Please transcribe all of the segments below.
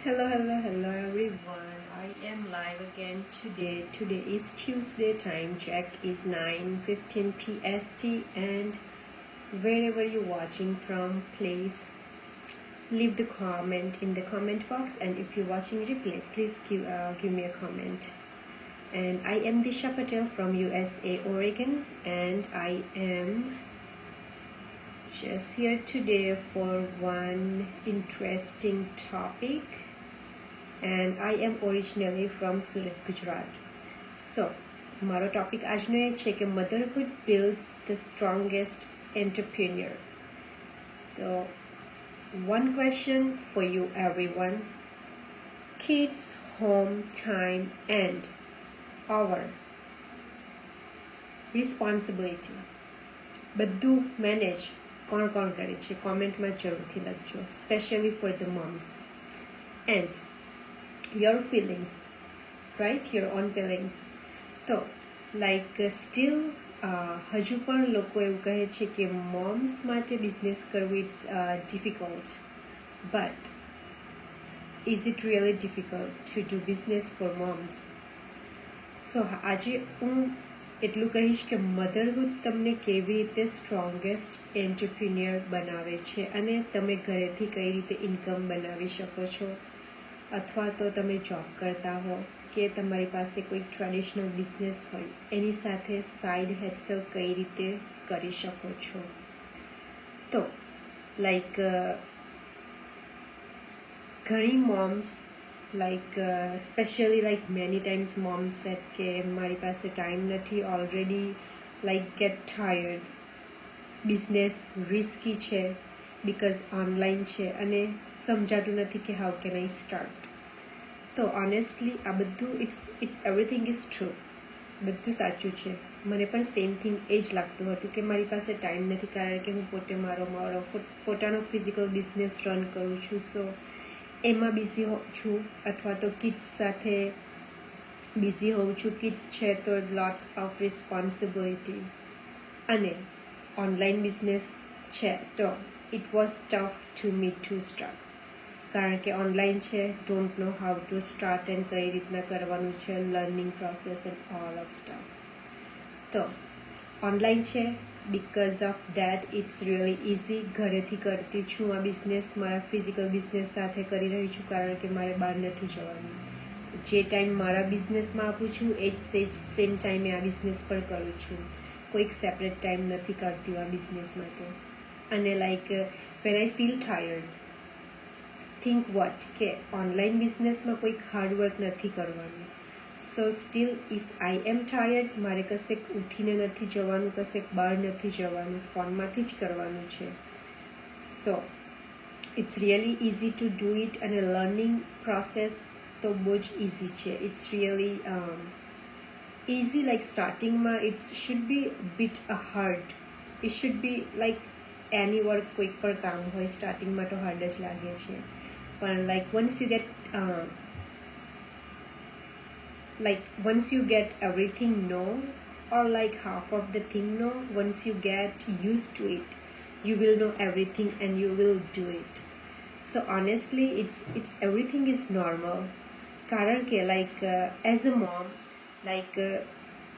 Hello everyone. I am live again today. Today is Tuesday time. Check is 9:15 PST, and wherever you're watching from, please leave the comment in the comment box. And if you're watching replay, please give me a comment. And I am Disha Patel from USA, Oregon, and I am just here today for one interesting topic. And I am originally from Surat, Gujarat. So, મારો topic આજનો એ છે કે મધરહુડ builds the strongest entrepreneur. So, one question for you everyone. Kids, home, time and our responsibility. બધું manage કોણ કરે છે કોમેન્ટમાં જરૂરથી લખજો, specially for the moms. And your feelings, right? Your own feelings. તો still હજુ પણ લોકો એવું કહે છે કે મોમ્સ માટે બિઝનેસ કરવું it's difficult, but is it really difficult to do business for moms? So આજે હું એટલું કહીશ કે મધરહુડ તમને કેવી રીતે સ્ટ્રોંગેસ્ટ એન્ટરપ્રિન્યોર બનાવે છે અને તમે ઘરેથી કઈ રીતે ઇન્કમ બનાવી શકો છો, અથવા તો તમે જોબ કરતા હો કે તમારી પાસે કોઈ ટ્રેડિશનલ બિઝનેસ હોય એની સાથે સાઇડ હેસલ કઈ રીતે કરી શકો છો. તો ઘણી moms specially many times moms set કે મારી પાસે ટાઈમ નથી, already get tired, business risky છે બિકોઝ ઓનલાઈન છે અને સમજાતું નથી કે હાઉ કેન આઈ સ્ટાર્ટ. તો ઓનેસ્ટલી આ બધું ઇટ્સ એવરીથિંગ ઇઝ ટ્રુ, બધું સાચું છે. મને પણ સેમ થિંગ એ જ લાગતું હતું કે મારી પાસે ટાઈમ નથી, કારણ કે હું પોતે મારો પોતાનો ફિઝિકલ બિઝનેસ રન કરું છું. સો એમાં બિઝી હોઉં છું, અથવા તો કિડ્સ સાથે બિઝી હોઉં છું. કિડ્સ છે તો લોટ્સ ઓફ રિસ્પોન્સિબિલિટી, અને ઓનલાઈન બિઝનેસ છે તો it was tough to me to start, કારણ કે ઓનલાઈન છે, don't know how to start and કઈ રીતના કરવાનું છે, learning process and all of stuff. તો ઓનલાઈન છે because of that it's really easy. ઘરેથી કરતી છું આ બિઝનેસ, મારા ફિઝિકલ બિઝનેસ સાથે કરી રહી છું, કારણ કે મારે બહાર નથી જવાનું. જે ટાઈમ મારા બિઝનેસમાં આપું છું એ જ સેમ ટાઈમે આ બિઝનેસ પણ કરું છું. કોઈક સેપરેટ ટાઈમ નથી કરતી આ બિઝનેસ માટે. અને when I feel tired, think what કે ઓનલાઈન બિઝનેસમાં કોઈક હાર્ડવર્ક નથી કરવાનું. So still if I am tired, મારે કશેક ઉઠીને નથી જવાનું, કશેક બહાર નથી જવાનું, ફોનમાંથી જ કરવાનું છે. So it's really easy to do it, અને લર્નિંગ પ્રોસેસ તો બહુ જ ઇઝી છે. It's really easy. સ્ટાર્ટિંગમાં it's should be bit a hard. It should be any work, કોઈક પણ કામ હોય સ્ટાર્ટિંગમાં તો હાર્ડ જ લાગે છે. પણ once you get everything know, or half of the thing know, once you get used to it, you will know everything and you will do it. So honestly it's everything is normal, કારણ કે as a mom,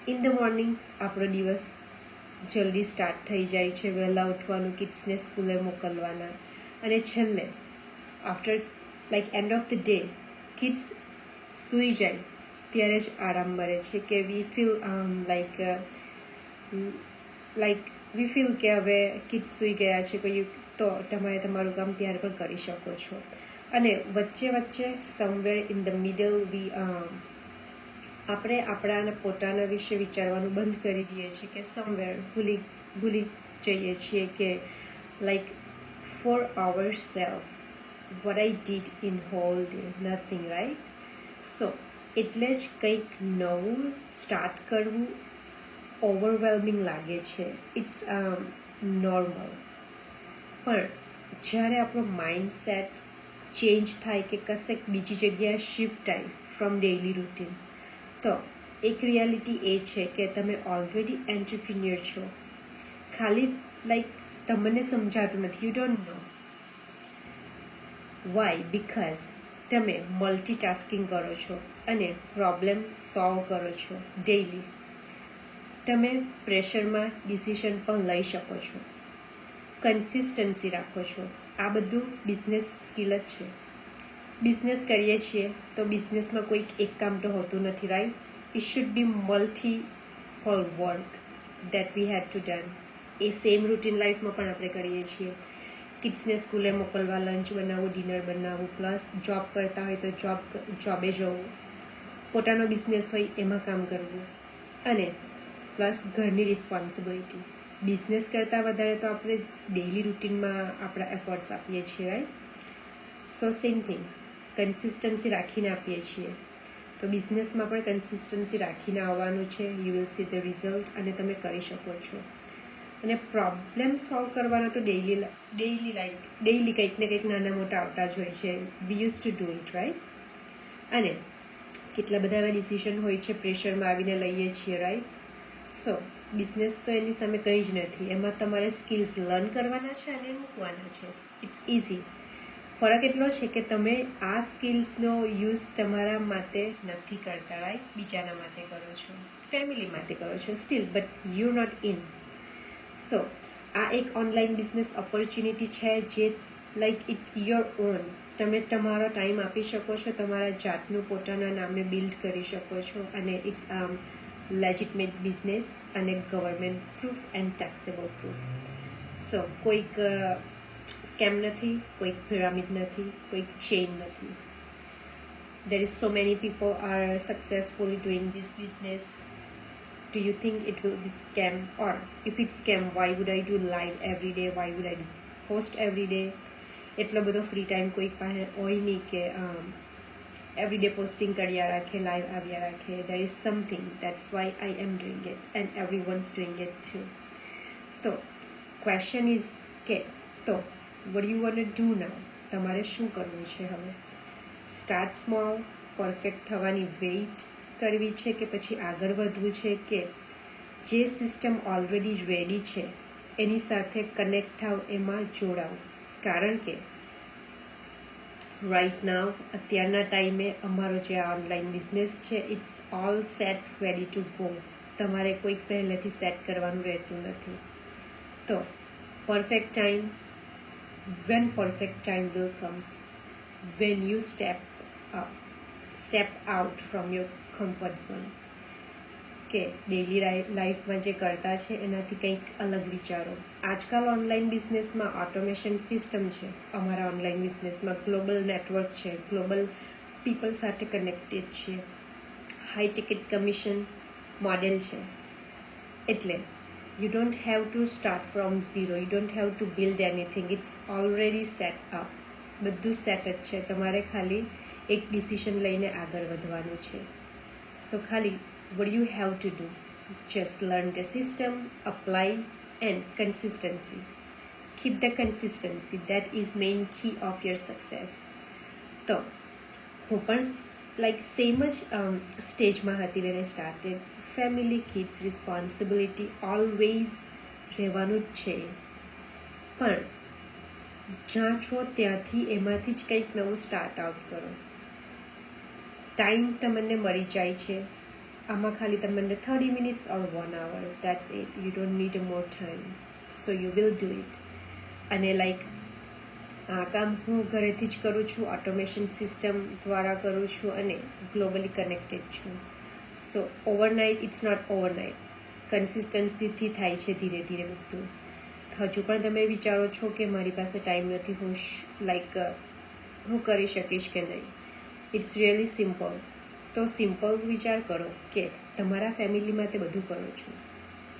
in the morning આપણો દિવસ જલ્દી start થઈ જાય છે, વહેલા ઉઠવાનું, કિડ્સને સ્કૂલે મોકલવાના, અને છેલ્લે after end of the day kids સૂઈ જાય ત્યારે જ આરામ મળે છે કે વી ફીલ કે હવે કિડ્સ સૂઈ ગયા છે, તો તમારે તમારું કામ ત્યારે પણ કરી શકો છો. અને વચ્ચે સમવેર ઇન ધ મિડલ આપણે આપણા પોતાના વિશે વિચારવાનું બંધ કરી દઈએ છીએ, કે સમવેર ભૂલી જઈએ છીએ કે for our self what I did in whole day, nothing, right? So એટલે જ કંઈક નવું સ્ટાર્ટ કરવું ઓવરવેલ્મિંગ લાગે છે. It's normal. પણ જ્યારે આપણો માઇન્ડસેટ ચેન્જ થાય કે કશેક બીજી જગ્યાએ શિફ્ટ થાય ફ્રોમ ડેઇલી રૂટીન, તો એક રિયાલિટી એ છે કે તમે ઓલરેડી એન્ટરપ્રિન્યોર છો, ખાલી તમને સમજાતું નથી, you don't know. Why? Because તમે મલ્ટીટાસ્કિંગ કરો છો અને પ્રોબ્લેમ સોલ્વ કરો છો ડેઈલી. તમે પ્રેશરમાં ડિસિઝન પણ લઈ શકો છો, કન્સિસ્ટન્સી રાખો છો. આ બધું બિઝનેસ સ્કિલ જ છે. બિઝનેસ કરીએ છીએ તો બિઝનેસમાં કોઈક એક કામ તો હોતું નથી, right? It should be multiple work that we had to done. એ સેમ રૂટીન લાઈફમાં પણ આપણે કરીએ છીએ. કિડ્સને સ્કૂલે મોકલવા, લંચ બનાવવું, ડિનર બનાવવું, પ્લસ જોબ કરતા હોય તો જોબે જવું, પોતાનો બિઝનેસ હોય એમાં કામ કરવું, અને પ્લસ ઘરની રિસ્પોન્સિબિલિટી. બિઝનેસ કરતાં વધારે તો આપણે ડેઇલી રૂટીનમાં આપણા એફર્ટ્સ આપીએ છીએ, રાઈટ? સો સેમ થિંગ, કન્સિસ્ટન્સી રાખીને આપીએ છીએ. તો બિઝનેસમાં પણ કન્સિસ્ટન્સી રાખીને આવવાનું છે. You will see the result અને તમે કરી શકો છો. અને પ્રોબ્લેમ સોલ્વ કરવાના તો ડેઇલી કંઈક ને કંઈક નાના મોટા આવતા જ હોય છે. વી use to do it, right? અને કેટલા બધા એવા ડિસિઝન હોય છે પ્રેશરમાં આવીને લઈએ છીએ, રાઈટ? સો બિઝનેસ તો એની સામે કંઈ જ નથી. એમાં તમારે સ્કિલ્સ લર્ન કરવાના છે અને મૂકવાના છે. It's easy. ફરક એટલો છે કે તમે આ સ્કિલ્સનો યુઝ તમારા માટે નથી કરતા, રાઈટ? બીજાના માટે કરો છો, ફેમિલી માટે કરો છો, still but you not in. So આ એક ઓનલાઈન બિઝનેસ ઓપોર્ચ્યુનિટી છે જે લાઈક ઇટ્સ યોર ઓન. તમે તમારો ટાઈમ આપી શકો છો, તમારા જાતનું પોતાના નામને બિલ્ડ કરી શકો છો. અને ઇટ્સ લેજિટમેટ બિઝનેસ અને government proof and taxable proof. So કોઈક સ્કેમ નથી, કોઈક પિરામિડ નથી, કોઈક ચેઇન નથી. There is so many people are successfully doing this business. Do you think it will be scam? Or if it's scam, why would I do live every day? Why would I post every day? એટલો બધો free time કોઈ પાસે હોય નહીં કે every day posting કર્યા રાખે, live આવ્યા રાખે. There is something, that's why I am doing it and everyone's doing it too. તો ક્વેશ્ચન ઇઝ કે તો what you want to do now? તમારે શું કરવું છે હવે? સ્ટાર્ટ સ્મોલ, પરફેક્ટ થવાની વેઇટ કરવી છે કે પછી આગળ વધવું છે, કે જે સિસ્ટમ ઓલરેડી રેડી છે એની સાથે કનેક્ટ થાવ, એમાં જોડાવ? કારણ કે રાઇટ નાવ, અત્યારના ટાઈમે અમારો જે ઓનલાઈન બિઝનેસ છે it's all set, ready to go. તમારે કોઈક પહેલેથી સેટ કરવાનું રહેતું નથી. તો perfect time, when perfect time will comes, when you step out from your comfort zone. કે ડેઇલી લાઈફમાં જે કરતા છે એનાથી કંઈક અલગ વિચારો. આજકાલ ઓનલાઈન બિઝનેસમાં ઓટોમેશન સિસ્ટમ છે. અમારા ઓનલાઈન બિઝનેસમાં ગ્લોબલ નેટવર્ક છે, ગ્લોબલ પીપલ સાથે કનેક્ટેડ છે, હાઈ ટિકિટ કમિશન મોડેલ છે. એટલે you don't have to start from zero, you don't have to build anything, it's already set up. બધું સેટ જ છે. તમારે ખાલી એક ડિસિઝન લઈને આગળ વધવાનું છે. સો ખાલી what you have to do, just learn the system, apply and consistency. Keep the consistency, that is main key of your success. તો હું પણ લાઈક સેમ જ સ્ટેજમાં હતી when I started. Family, kids, responsibility always રહેવાનું જ છે. પણ જ્યાં છો ત્યાંથી એમાંથી જ કંઈક નવું સ્ટાર્ટ આઉટ કરો. ટાઈમ તમને મળી જાય છે. આમાં ખાલી તમને 30 minutes or 1 hour, that's it. You don't need more time. So you will do it. અને લાઈક આ કામ હું ઘરેથી જ કરું છું, ઓટોમેશન સિસ્ટમ દ્વારા કરું છું અને ગ્લોબલી કનેક્ટેડ છું. સો ઓવરનાઇટ, ઇટ્સ નોટ ઓવરનાઇટ. કન્સિસ્ટન્સીથી થાય છે ધીરે ધીરે બધું. હજુ પણ તમે વિચારો છો કે મારી પાસે ટાઈમ નથી, હું હું કરી શકીશ કે નહીં. It's really simple. તો સિમ્પલ વિચાર કરો કે તમારા ફેમિલી માટે બધું કરો છો,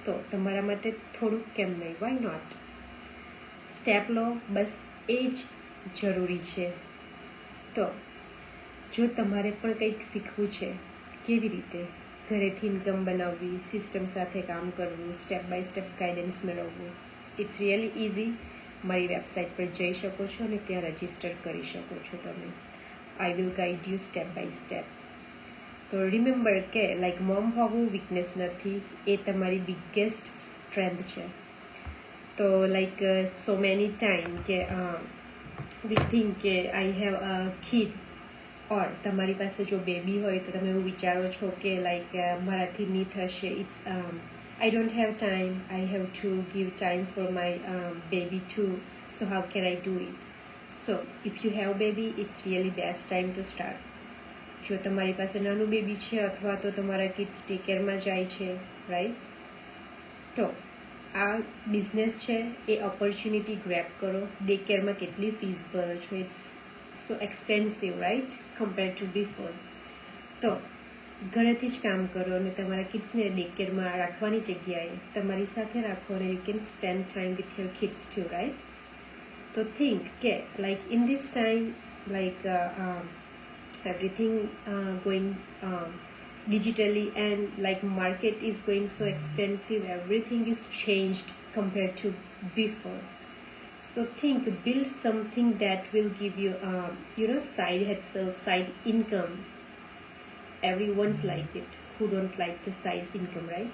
તો તમારા માટે થોડુંક કેમ નહીં? Why not? સ્ટેપ લો, બસ એ જ જરૂરી છે. તો જો તમારે પણ કંઈક શીખવું છે, કેવી રીતે ઘરેથી ઇન્કમ બનાવવી, સિસ્ટમ સાથે કામ કરવું, સ્ટેપ બાય સ્ટેપ ગાઈડન્સ મેળવવું, ઇટ્સ રિયલી ઇઝી. મારી વેબસાઇટ પર જઈ શકો છો અને ત્યાં રજિસ્ટર કરી શકો છો તમે. I will guide you step by step. તો રિમેમ્બર કે લાઈક મોમ હોવું વીકનેસ નથી, એ તમારી બિગેસ્ટ સ્ટ્રેન્થ છે. તો લાઈક સો મેની ટાઈમ કે વી થિંક કે આઈ હેવ અ કિડ, ઓર તમારી પાસે જો બેબી હોય તો તમે એવું વિચારો છો કે લાઈક મારાથી નહીં થશે, it's I don't have time, I have to give time for my baby too, so how can I do it? So if you have baby, it's really best time to start. જો તમારી પાસે નાનું baby છે અથવા તો તમારા kids tech કેરમાં જાય છે, રાઈટ, તો આ બિઝનેસ છે એ ઓપોર્ચ્યુનિટી ગ્રેબ કરો. ડે કેરમાં કેટલી ફીસ ભરો છો, it's so expensive, right, compare to before. તો ઘરેથી જ કામ કરો અને તમારા કિડ્સને ડે કેરમાં રાખવાની જગ્યાએ તમારી સાથે રાખો અને you can spend time with your kids too, right. તો થિંક કે like in this time like everything going digitally and like market is going so expensive, everything is changed compared to before. So think, build something that will give you side hustle, side income. Everyone's like it, who don't like the side income, right?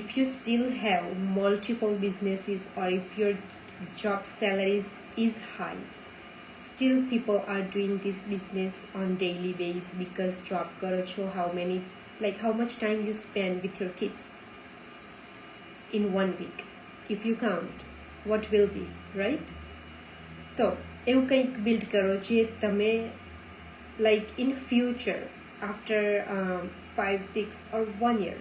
If you still have multiple businesses or if your job salaries is high, still people are doing this business on daily basis because job karo cho, how much time you spend with your kids in 1 week, if you count, what will be, right? તો એવું કંઈક build કરો જે તમે like in future after 5, 6 or 1 year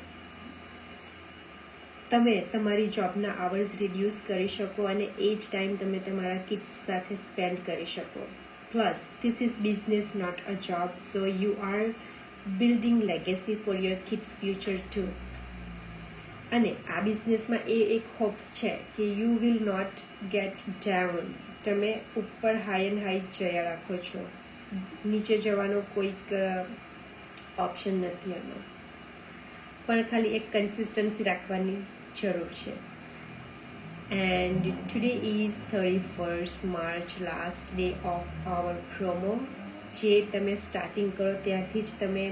તમે તમારી જોબના hours reduce કરી શકો અને એ જ ટાઈમ તમે તમારા કિડ્સ સાથે સ્પેન્ડ કરી શકો. Plus this is business, not a job, so you are building legacy for your kids future too. અને આ બિઝનેસમાં એ એક હોપ્સ છે કે you will not get down. તમે ઉપર હાઈ એન્ડ હાઈ જયા રાખો છો, નીચે જવાનો કોઈક ઓપ્શન નથી આનો, પણ ખાલી એક કન્સિસ્ટન્સી રાખવાની જરૂર છે. And today is 31st March, last day of our promo. જે તમે સ્ટાર્ટિંગ કરો ત્યાંથી જ તમે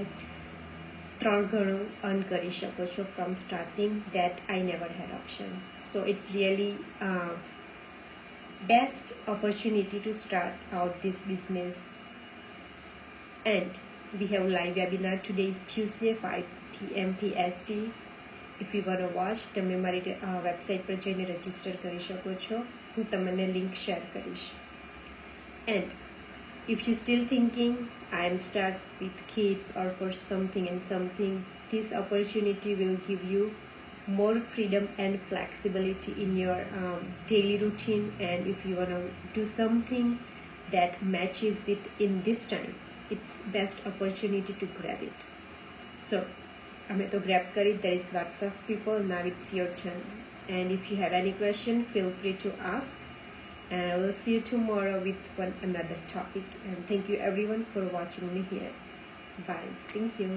3 ગણું અર્ન કરી શકો છો from starting. That I never had option, so it's really best opportunity to start out this business. And we have live webinar. Today is Tuesday, 5 PM PST. If you want to watch, તમે મારી website પર જઈને register કરી શકો છો. હું તમને link share કરીશ. And if you still thinking I am stuck with kids or for something and something, this opportunity will give you more freedom and flexibility in your daily routine. And if you want to do something that matches with in this time, it's best opportunity to grab it. So અમે તો grab કરી, there is lots of people, now it's your turn. And if you have any question, feel free to ask, and I will see you tomorrow with another topic. And thank you everyone for watching me here. Bye. Thank you.